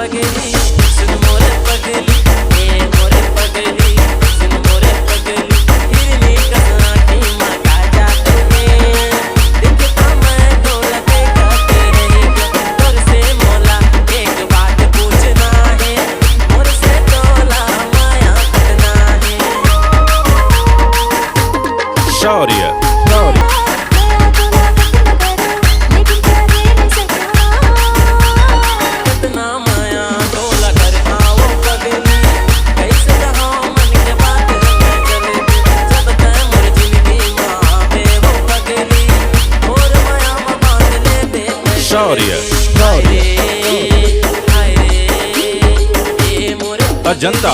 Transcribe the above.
पगली सुन मोरे पगली ए मोरे पगली सुन मोरे पगली हिरनी कसना की मका जाते हैं दिखता मैं ढोल पे गाते रहेगा तोर से मोला एक बात पूछना है मोर से तोला माया कटना है शौर्य शौर्य अजंता